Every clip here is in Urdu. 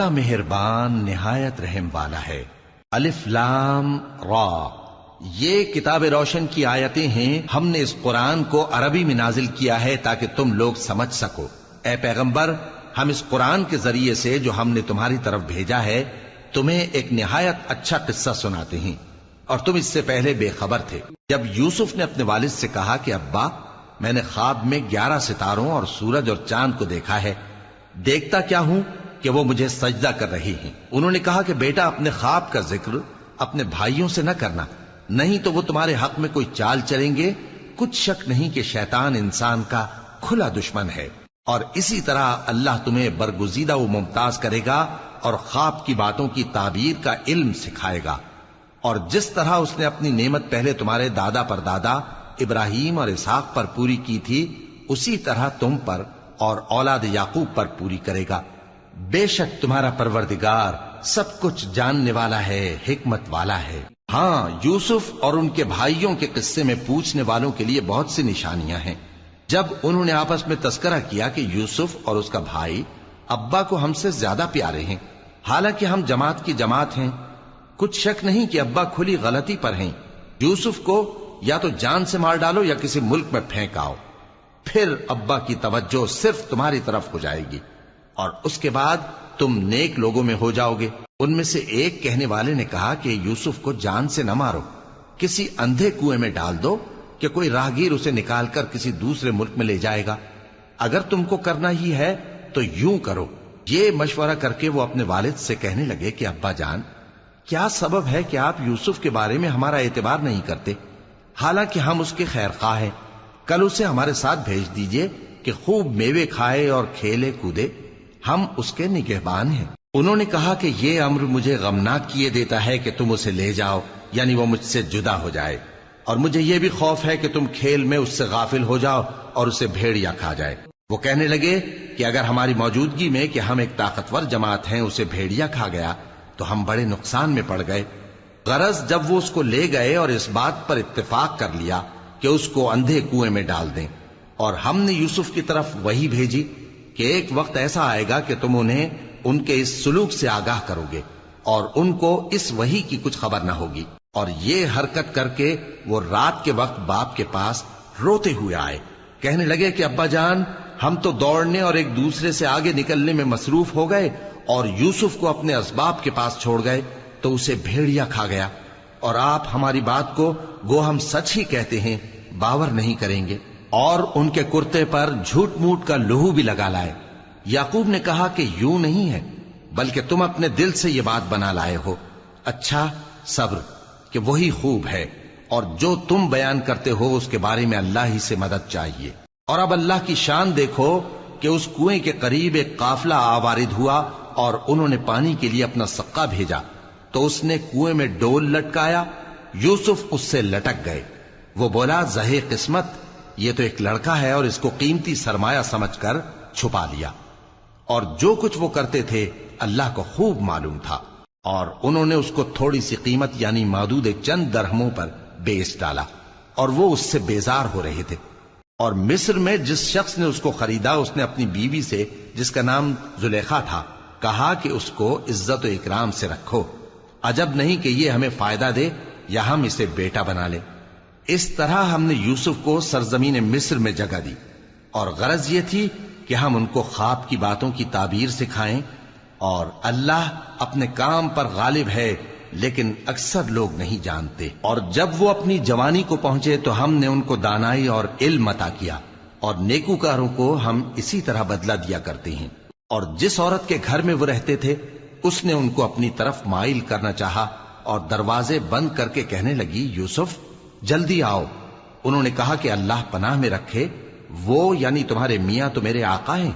بڑا مہربان نہایت رحم والا ہے۔ الف لام را، یہ کتاب روشن کی آیتیں ہیں۔ ہم نے اس قرآن کو عربی میں نازل کیا ہے تاکہ تم لوگ سمجھ سکو۔ اے پیغمبر، ہم اس قرآن کے ذریعے سے جو ہم نے تمہاری طرف بھیجا ہے تمہیں ایک نہایت اچھا قصہ سناتے ہیں، اور تم اس سے پہلے بے خبر تھے۔ جب یوسف نے اپنے والد سے کہا کہ ابا، میں نے خواب میں 11 ستاروں اور سورج اور چاند کو دیکھا ہے، دیکھتا کیا ہوں کہ وہ مجھے سجدہ کر رہی ہیں۔ انہوں نے کہا کہ بیٹا، اپنے خواب کا ذکر اپنے بھائیوں سے نہ کرنا، نہیں تو وہ تمہارے حق میں کوئی چال چلیں گے۔ کچھ شک نہیں کہ شیطان انسان کا کھلا دشمن ہے، اور اسی طرح اللہ تمہیں برگزیدہ و ممتاز کرے گا اور خواب کی باتوں کی تعبیر کا علم سکھائے گا، اور جس طرح اس نے اپنی نعمت پہلے تمہارے دادا پر دادا ابراہیم اور اسحاق پر پوری کی تھی، اسی طرح تم پر اور اولاد یعقوب پر پوری کرے گا۔ بے شک تمہارا پروردگار سب کچھ جاننے والا ہے، حکمت والا ہے۔ ہاں، یوسف اور ان کے بھائیوں کے قصے میں پوچھنے والوں کے لیے بہت سی نشانیاں ہیں۔ جب انہوں نے آپس میں تذکرہ کیا کہ یوسف اور اس کا بھائی ابا کو ہم سے زیادہ پیارے ہیں، حالانکہ ہم جماعت کی جماعت ہیں، کچھ شک نہیں کہ ابا کھلی غلطی پر ہیں۔ یوسف کو یا تو جان سے مار ڈالو یا کسی ملک میں پھینک آؤ، پھر ابا کی توجہ صرف تمہاری طرف ہو جائے گی، اور اس کے بعد تم نیک لوگوں میں ہو جاؤ گے۔ ان میں سے ایک کہنے والے نے کہا کہ یوسف کو جان سے نہ مارو، کسی اندھے کنویں میں ڈال دو کہ کوئی راہگیر اسے نکال کر کسی دوسرے ملک میں لے جائے گا۔ اگر تم کو کرنا ہی ہے تو یوں کرو۔ یہ مشورہ کر کے وہ اپنے والد سے کہنے لگے کہ ابا جان، کیا سبب ہے کہ آپ یوسف کے بارے میں ہمارا اعتبار نہیں کرتے، حالانکہ ہم اس کے خیر خواہ ہیں؟ کل اسے ہمارے ساتھ بھیج دیجئے کہ خوب میوے کھائے اور کھیلے کودے، ہم اس کے نگہبان ہیں۔ انہوں نے کہا کہ یہ امر مجھے غمناک کیے دیتا ہے کہ تم اسے لے جاؤ، یعنی وہ مجھ سے جدا ہو جائے، اور مجھے یہ بھی خوف ہے کہ تم کھیل میں اس سے غافل ہو جاؤ اور اسے بھیڑیا کھا جائے۔ وہ کہنے لگے کہ اگر ہماری موجودگی میں کہ ہم ایک طاقتور جماعت ہیں اسے بھیڑیا کھا گیا تو ہم بڑے نقصان میں پڑ گئے۔ غرض جب وہ اس کو لے گئے اور اس بات پر اتفاق کر لیا کہ اس کو اندھے کنویں میں ڈال دیں، اور ہم نے یوسف کی طرف وحی بھیجی کہ ایک وقت ایسا آئے گا کہ تم انہیں ان کے اس سلوک سے آگاہ کرو گے، اور ان کو اس وحی کی کچھ خبر نہ ہوگی۔ اور یہ حرکت کر کے وہ رات کے وقت باپ کے پاس روتے ہوئے آئے، کہنے لگے کہ ابا جان، ہم تو دوڑنے اور ایک دوسرے سے آگے نکلنے میں مصروف ہو گئے اور یوسف کو اپنے اسباب کے پاس چھوڑ گئے تو اسے بھیڑیا کھا گیا، اور آپ ہماری بات کو گو ہم سچ ہی کہتے ہیں باور نہیں کریں گے، اور ان کے کرتے پر جھوٹ موٹ کا لہو بھی لگا لائے۔ یعقوب نے کہا کہ یوں نہیں ہے، بلکہ تم اپنے دل سے یہ بات بنا لائے ہو۔ اچھا، صبر کہ وہی خوب ہے، اور جو تم بیان کرتے ہو اس کے بارے میں اللہ ہی سے مدد چاہیے۔ اور اب اللہ کی شان دیکھو کہ اس کنویں کے قریب ایک قافلہ آوارد ہوا اور انہوں نے پانی کے لیے اپنا سقا بھیجا، تو اس نے کنویں میں ڈول لٹکایا، یوسف اس سے لٹک گئے۔ وہ بولا، زہے قسمت، یہ تو ایک لڑکا ہے، اور اس کو قیمتی سرمایہ سمجھ کر چھپا لیا۔ اور جو کچھ وہ کرتے تھے اللہ کو خوب معلوم تھا، اور انہوں نے اس کو تھوڑی سی قیمت یعنی معدود چند درہموں پر بیچ ڈالا، اور وہ اس سے بیزار ہو رہے تھے۔ اور مصر میں جس شخص نے اس کو خریدا، اس نے اپنی بیوی سے جس کا نام زلیخا تھا کہا کہ اس کو عزت و اکرام سے رکھو، عجب نہیں کہ یہ ہمیں فائدہ دے یا ہم اسے بیٹا بنا لیں۔ اس طرح ہم نے یوسف کو سرزمین مصر میں جگہ دی، اور غرض یہ تھی کہ ہم ان کو خواب کی باتوں کی تعبیر سکھائیں، اور اللہ اپنے کام پر غالب ہے لیکن اکثر لوگ نہیں جانتے۔ اور جب وہ اپنی جوانی کو پہنچے تو ہم نے ان کو دانائی اور علم عطا کیا، اور نیکوکاروں کو ہم اسی طرح بدلہ دیا کرتے ہیں۔ اور جس عورت کے گھر میں وہ رہتے تھے اس نے ان کو اپنی طرف مائل کرنا چاہا، اور دروازے بند کر کے کہنے لگی، یوسف جلدی آؤ۔ انہوں نے کہا کہ اللہ پناہ میں رکھے، وہ یعنی تمہارے میاں تو میرے آقا ہیں،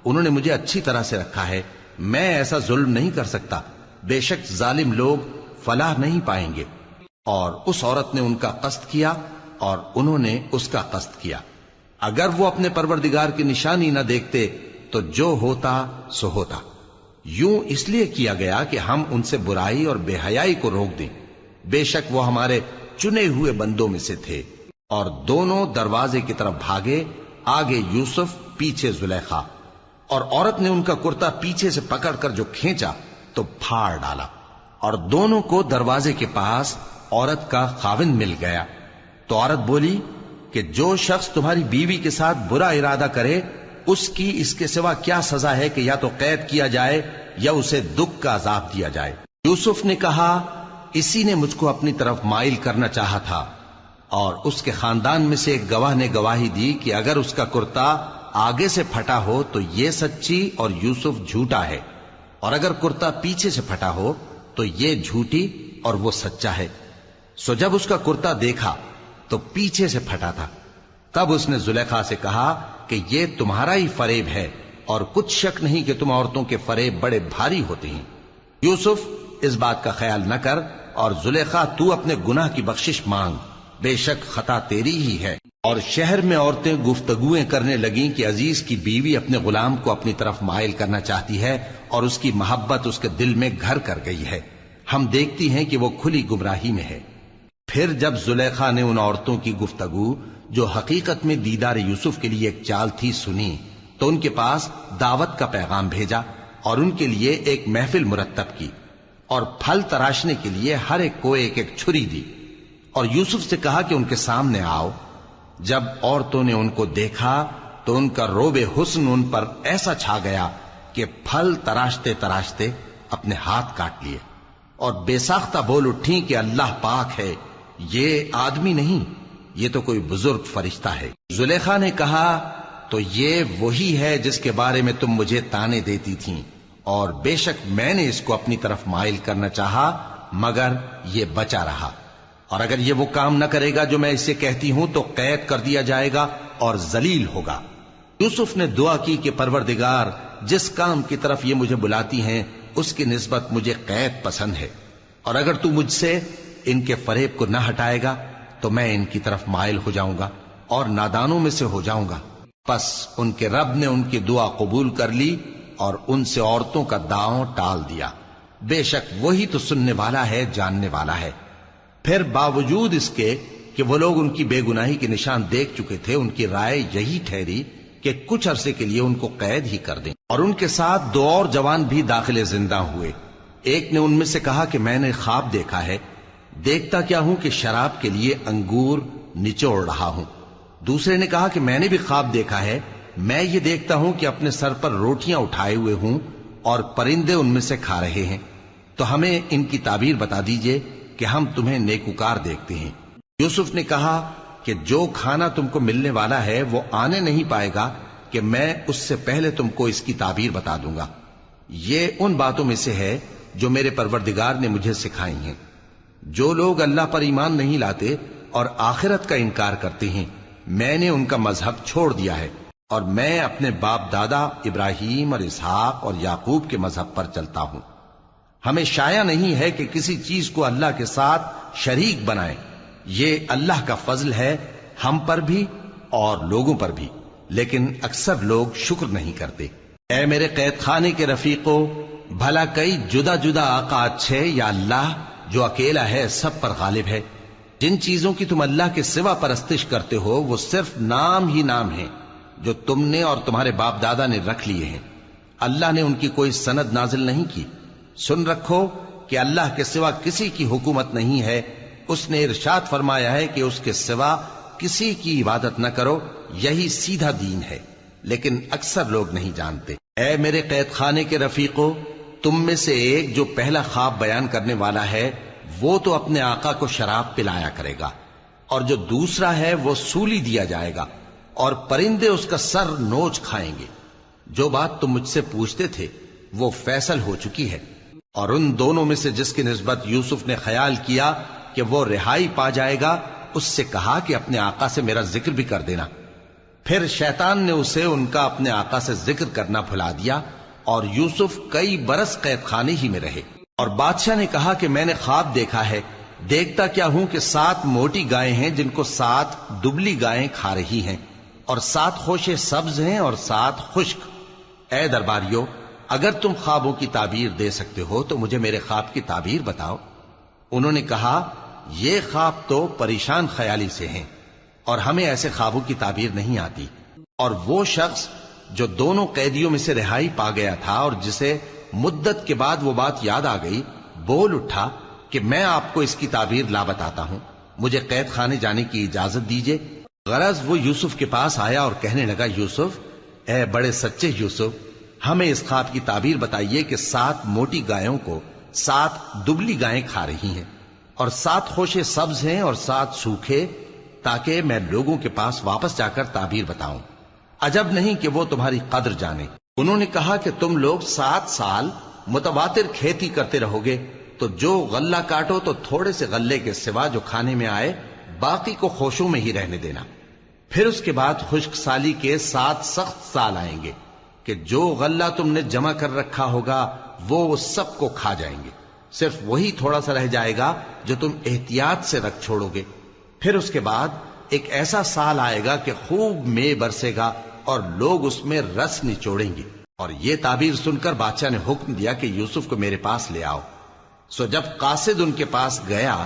انہوں نے مجھے اچھی طرح سے رکھا ہے، میں ایسا ظلم نہیں کر سکتا، بے شک ظالم لوگ فلاح نہیں پائیں گے۔ اور اس عورت نے ان کا قصد کیا اور انہوں نے اس کا قصد کیا۔ اگر وہ اپنے پروردگار کی نشانی نہ دیکھتے تو جو ہوتا سو ہوتا۔ یوں اس لیے کیا گیا کہ ہم ان سے برائی اور بے حیائی کو روک دیں، بے شک وہ ہمارے چنے ہوئے بندوں میں سے تھے۔ اور دونوں دروازے کی طرف بھاگے، آگے یوسف پیچھے زلیخا۔ اور عورت نے ان کا کرتا پیچھے سے پکڑ کر جو کھینچا تو پھاڑ ڈالا، اور دونوں کو دروازے کے پاس عورت کا خاوند مل گیا۔ تو عورت بولی کہ جو شخص تمہاری بیوی کے ساتھ برا ارادہ کرے اس کی اس کے سوا کیا سزا ہے کہ یا تو قید کیا جائے یا اسے دکھ کا عذاب دیا جائے۔ یوسف نے کہا اسی نے مجھ کو اپنی طرف مائل کرنا چاہا تھا، اور اس کے خاندان میں سے ایک گواہ نے گواہی دی کہ اگر اس کا کرتا آگے سے پھٹا ہو تو یہ سچی اور یوسف جھوٹا ہے، اور اگر کرتا پیچھے سے پھٹا ہو تو یہ جھوٹی اور وہ سچا ہے۔ سو جب اس کا کرتا دیکھا تو پیچھے سے پھٹا تھا، تب اس نے زلیخا سے کہا کہ یہ تمہارا ہی فریب ہے، اور کچھ شک نہیں کہ تم عورتوں کے فریب بڑے بھاری ہوتے ہیں۔ یوسف اس بات کا خیال نہ کر، اور زلیخا تو اپنے گناہ کی بخشش مانگ، بے شک خطا تیری ہی ہے۔ اور شہر میں عورتیں گفتگویں کرنے لگیں کہ عزیز کی بیوی اپنے غلام کو اپنی طرف مائل کرنا چاہتی ہے، اور اس کی محبت اس کے دل میں گھر کر گئی ہے، ہم دیکھتی ہیں کہ وہ کھلی گمراہی میں ہے۔ پھر جب زلیخا نے ان عورتوں کی گفتگو جو حقیقت میں دیدار یوسف کے لیے ایک چال تھی سنی، تو ان کے پاس دعوت کا پیغام بھیجا اور ان کے لیے ایک محفل مرتب کی، اور پھل تراشنے کے لیے ہر ایک کو ایک ایک چھری دی، اور یوسف سے کہا کہ ان کے سامنے آؤ۔ جب عورتوں نے ان کو دیکھا تو ان کا روب حسن ان پر ایسا چھا گیا کہ پھل تراشتے تراشتے اپنے ہاتھ کاٹ لیے، اور بے ساختہ بول اٹھی کہ اللہ پاک ہے، یہ آدمی نہیں، یہ تو کوئی بزرگ فرشتہ ہے۔ زلیخا نے کہا تو یہ وہی ہے جس کے بارے میں تم مجھے تانے دیتی تھیں، اور بے شک میں نے اس کو اپنی طرف مائل کرنا چاہا مگر یہ بچا رہا، اور اگر یہ وہ کام نہ کرے گا جو میں اسے کہتی ہوں تو قید کر دیا جائے گا اور ذلیل ہوگا۔ یوسف نے دعا کی کہ پروردگار جس کام کی طرف یہ مجھے بلاتی ہیں اس کی نسبت مجھے قید پسند ہے، اور اگر تو مجھ سے ان کے فریب کو نہ ہٹائے گا تو میں ان کی طرف مائل ہو جاؤں گا اور نادانوں میں سے ہو جاؤں گا۔ پس ان کے رب نے ان کی دعا قبول کر لی اور ان سے عورتوں کا داؤں ٹال دیا، بے شک وہی تو سننے والا ہے، جاننے والا ہے۔ پھر باوجود اس کے کہ وہ لوگ ان کی بے گناہی کے نشان دیکھ چکے تھے، ان کی رائے یہی ٹھہری کہ کچھ عرصے کے لیے ان کو قید ہی کر دیں، اور ان کے ساتھ دو اور جوان بھی داخل زندہ ہوئے۔ ایک نے ان میں سے کہا کہ میں نے خواب دیکھا ہے، دیکھتا کیا ہوں کہ شراب کے لیے انگور نچوڑ رہا ہوں۔ دوسرے نے کہا کہ میں نے بھی خواب دیکھا ہے، میں یہ دیکھتا ہوں کہ اپنے سر پر روٹیاں اٹھائے ہوئے ہوں اور پرندے ان میں سے کھا رہے ہیں، تو ہمیں ان کی تعبیر بتا دیجئے کہ ہم تمہیں نیکوکار دیکھتے ہیں۔ یوسف نے کہا کہ جو کھانا تم کو ملنے والا ہے وہ آنے نہیں پائے گا کہ میں اس سے پہلے تم کو اس کی تعبیر بتا دوں گا۔ یہ ان باتوں میں سے ہے جو میرے پروردگار نے مجھے سکھائی ہیں۔ جو لوگ اللہ پر ایمان نہیں لاتے اور آخرت کا انکار کرتے ہیں، میں نے ان کا مذہب چھوڑ دیا ہے، اور میں اپنے باپ دادا ابراہیم اور اسحاق اور یعقوب کے مذہب پر چلتا ہوں۔ ہمیں شایع نہیں ہے کہ کسی چیز کو اللہ کے ساتھ شریک بنائیں، یہ اللہ کا فضل ہے ہم پر بھی اور لوگوں پر بھی، لیکن اکثر لوگ شکر نہیں کرتے۔ اے میرے قید خانے کے رفیقو، بھلا کئی جدا جدا آقا اچھے یا اللہ جو اکیلا ہے سب پر غالب ہے؟ جن چیزوں کی تم اللہ کے سوا پرستش کرتے ہو وہ صرف نام ہی نام ہیں جو تم نے اور تمہارے باپ دادا نے رکھ لیے ہیں، اللہ نے ان کی کوئی سند نازل نہیں کی۔ سن رکھو کہ اللہ کے سوا کسی کی حکومت نہیں ہے، اس نے ارشاد فرمایا ہے کہ اس کے سوا کسی کی عبادت نہ کرو، یہی سیدھا دین ہے، لیکن اکثر لوگ نہیں جانتے۔ اے میرے قید خانے کے رفیقو، تم میں سے ایک جو پہلا خواب بیان کرنے والا ہے وہ تو اپنے آقا کو شراب پلایا کرے گا، اور جو دوسرا ہے وہ سولی دیا جائے گا اور پرندے اس کا سر نوچ کھائیں گے۔ جو بات تم مجھ سے پوچھتے تھے وہ فیصل ہو چکی ہے، اور ان دونوں میں سے جس کی نسبت یوسف نے خیال کیا کہ وہ رہائی پا جائے گا، اس سے کہا کہ اپنے آقا سے میرا ذکر بھی کر دینا۔ پھر شیطان نے اسے ان کا اپنے آقا سے ذکر کرنا بھلا دیا، اور یوسف کئی برس قید خانے ہی میں رہے۔ اور بادشاہ نے کہا کہ میں نے خواب دیکھا ہے، دیکھتا کیا ہوں کہ 7 موٹی گائیں ہیں جن کو 7 دبلی گائیں کھا رہی ہیں، اور 7 خوشے سبز ہیں اور 7 خشک۔ اے درباریو، اگر تم خوابوں کی تعبیر دے سکتے ہو تو مجھے میرے خواب کی تعبیر بتاؤ۔ انہوں نے کہا یہ خواب تو پریشان خیالی سے ہیں، اور ہمیں ایسے خوابوں کی تعبیر نہیں آتی۔ اور وہ شخص جو دونوں قیدیوں میں سے رہائی پا گیا تھا اور جسے مدت کے بعد وہ بات یاد آ گئی، بول اٹھا کہ میں آپ کو اس کی تعبیر لا بتاتا ہوں، مجھے قید خانے جانے کی اجازت دیجیے۔ غرض وہ یوسف کے پاس آیا اور کہنے لگا، یوسف، اے بڑے سچے یوسف، ہمیں اس خواب کی تعبیر بتائیے کہ 7 موٹی گایوں کو 7 دبلی گائیں کھا رہی ہیں، اور 7 خوشے سبز ہیں اور 7 سوکھے، تاکہ میں لوگوں کے پاس واپس جا کر تعبیر بتاؤں۔ عجب نہیں کہ وہ تمہاری قدر جانے۔ انہوں نے کہا کہ تم لوگ 7 سال متواتر کھیتی کرتے رہو گے، تو جو غلہ کاٹو تو تھوڑے سے غلے کے سوا جو کھانے میں آئے باقی کو خوشوں میں ہی رہنے دینا۔ پھر اس کے بعد خشک سالی کے 7 سخت سال آئیں گے کہ جو غلہ تم نے جمع کر رکھا ہوگا وہ سب کو کھا جائیں گے، صرف وہی تھوڑا سا رہ جائے گا جو تم احتیاط سے رکھ چھوڑو گے۔ پھر اس کے بعد ایک ایسا سال آئے گا کہ خوب مے برسے گا اور لوگ اس میں رس نچوڑیں گے۔ اور یہ تعبیر سن کر بادشاہ نے حکم دیا کہ یوسف کو میرے پاس لے آؤ۔ سو جب قاصد ان کے پاس گیا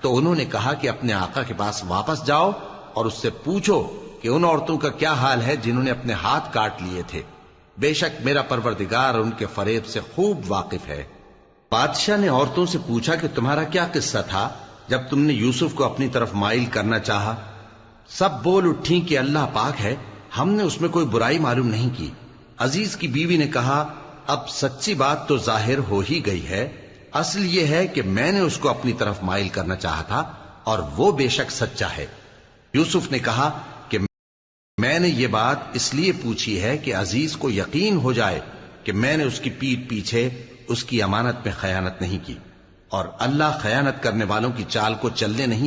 تو انہوں نے کہا کہ اپنے آقا کے پاس واپس جاؤ اور اس سے پوچھو کہ ان عورتوں کا کیا حال ہے جنہوں نے اپنے ہاتھ کاٹ لیے تھے، بے شک میرا پروردگار ان کے فریب سے خوب واقف ہے۔ بادشاہ نے عورتوں سے پوچھا کہ تمہارا کیا قصہ تھا جب تم نے یوسف کو اپنی طرف مائل کرنا چاہا؟ سب بول اٹھیں کہ اللہ پاک ہے، ہم نے اس میں کوئی برائی معلوم نہیں کی۔ عزیز کی بیوی نے کہا، اب سچی بات تو ظاہر ہو ہی گئی ہے، اصل یہ ہے کہ میں نے اس کو اپنی طرف مائل کرنا چاہا تھا اور وہ بے شک سچا ہے۔ یوسف نے کہا کہ میں نے یہ بات اس لیے پوچھی ہے کہ عزیز کو یقین ہو جائے کہ میں نے اس کی پیٹھ پیچھے اس کی امانت میں خیانت نہیں کی، اور اللہ خیانت کرنے والوں کی چال کو چلنے نہیں